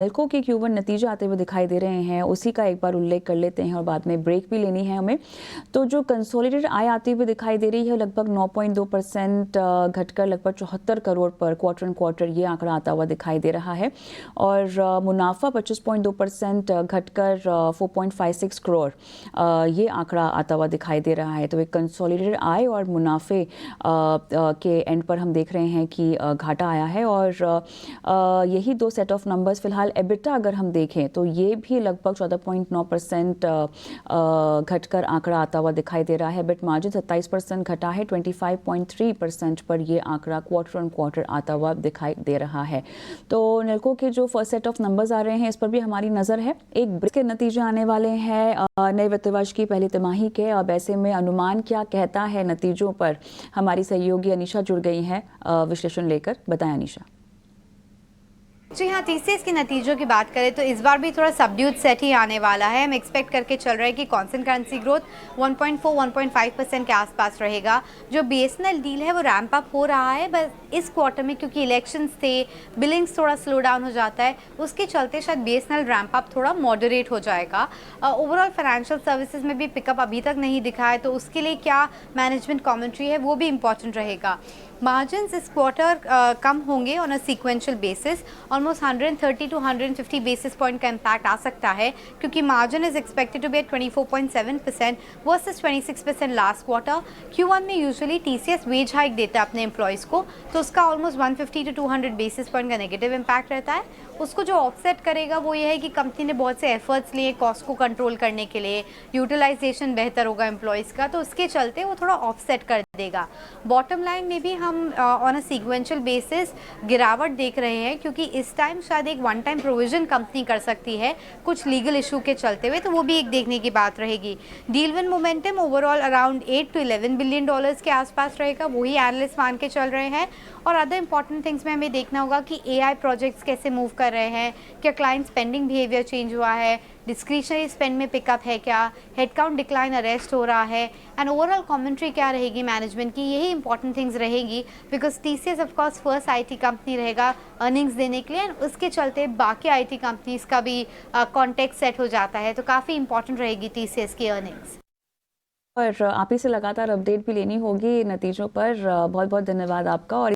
को के Q1 नतीजे आते हुए दिखाई दे रहे हैं, उसी का एक बार उल्लेख कर लेते हैं और बाद में ब्रेक भी लेनी है हमें। तो जो कंसोलिडेटेड आय आती हुई दिखाई दे रही है लगभग 9.2% घटकर लगभग 74 करोड़ पर क्वार्टर ऑन क्वार्टर ये आंकड़ा आता हुआ दिखाई दे रहा है। और मुनाफा 25.2% घटकर 4.56 करोड़ ये आंकड़ा आता हुआ दिखाई दे रहा है। तो एक कंसोलिडेटेड आय और मुनाफे के एंड पर हम देख रहे हैं कि घाटा आया है। और यही दो सेट ऑफ नंबर्स फिलहाल एबिटा अगर हम देखें तो ये भी लगभग 14.9% घटकर आंकड़ा आता हुआ दिखाई दे रहा है। एबिट मार्जिन 27% घटा है, 25.3% पर ये आंकड़ा क्वार्टर ऑन क्वार्टर आता हुआ दिखाई दे रहा है। तो नेल्को के जो फर्स्ट सेट ऑफ नंबर्स आ रहे हैं इस पर भी हमारी नज़र है। एक ब्रेक के नतीजे आने वाले हैं नए वित्त वर्ष की पहली तिमाही के। अब ऐसे में अनुमान क्या कहता है नतीजों पर, हमारी सहयोगी अनीशा जुड़ गई हैं विश्लेषण लेकर। बताएं अनीशा। जी हाँ, टीसीएस के नतीजों की बात करें तो इस बार भी थोड़ा सबड्यूड सेट ही आने वाला है। हम एक्सपेक्ट करके चल रहे हैं कि कांस्टेंट करेंसी ग्रोथ 1.4-1.5% के आसपास रहेगा। जो बीएसएनएल डील है वो रैंप अप हो रहा है, बस इस क्वार्टर में क्योंकि इलेक्शंस थे, बिलिंग्स थोड़ा स्लो डाउन हो जाता है, उसके चलते शायद बीएसएनएल रैंप अप थोड़ा मॉडरेट हो जाएगा। ओवरऑल फाइनेंशियल सर्विसेज में भी पिकअप अभी तक नहीं दिखा है, तो उसके लिए क्या मैनेजमेंट कमेंट्री है वो भी इंपॉर्टेंट रहेगा। मार्जिन्स इस क्वार्टर कम होंगे on a sequential basis, almost 130 to 150 basis point का इम्पैक्ट आ सकता है, क्योंकि margin is expected to be at 24.7% versus 26% last quarter. Q1 में यूजुअली टीसीएस वेज हाइक देता है अपने एम्प्लॉयज़ को, तो उसका ऑलमोस्ट 150 to 200 बेसिस पॉइंट का नेगेटिव इम्पैक्ट रहता है। उसको जो ऑफसेट करेगा वो ये है कि कंपनी ने बहुत से एफर्ट्स लिए कॉस्ट को कंट्रोल करने के लिए, यूटिलाइजेशन बेहतर होगा एम्प्लॉयज़ का, तो उसके चलते वो थोड़ा ऑफसेट कर देगा। बॉटम लाइन में भी हम ऑन अ सीक्वेंशियल बेसिस गिरावट देख रहे हैं, क्योंकि इस टाइम शायद एक वन टाइम प्रोविजन कंपनी कर सकती है कुछ लीगल इशू के चलते हुए, तो वो भी एक देखने की बात रहेगी। Deal win momentum overall around 8 to 11 billion dollars के आसपास रहेगा, वही एनालिस्ट मान के चल रहे हैं। और अदर इंपॉर्टेंट थिंग्स में हमें देखना होगा कि एआई प्रोजेक्ट्स कैसे मूव कर रहे हैं, क्या क्लाइंट स्पेंडिंग बिहेवियर चेंज हुआ है, डिस्क्रिशनरी स्पेंड में पिकअप है क्या, हेडकाउंट डिक्लाइन अरेस्ट हो रहा है, एंड ओवरऑल कमेंट्री क्या रहेगी मैनेजमेंट की, यही इंपॉर्टेंट थिंग्स रहेगी। Because TCS of course first IT company रहेगा अर्निंग्स देने के लिए, एंड उसके चलते बाकी आईटी कंपनीज का भी कॉन्टेक्स्ट सेट हो जाता है, तो काफ़ी इंपॉर्टेंट रहेगी टीसीएस की अर्निंग्स। और आप ही से लगातार अपडेट भी लेनी होगी नतीजों पर। बहुत बहुत धन्यवाद आपका। और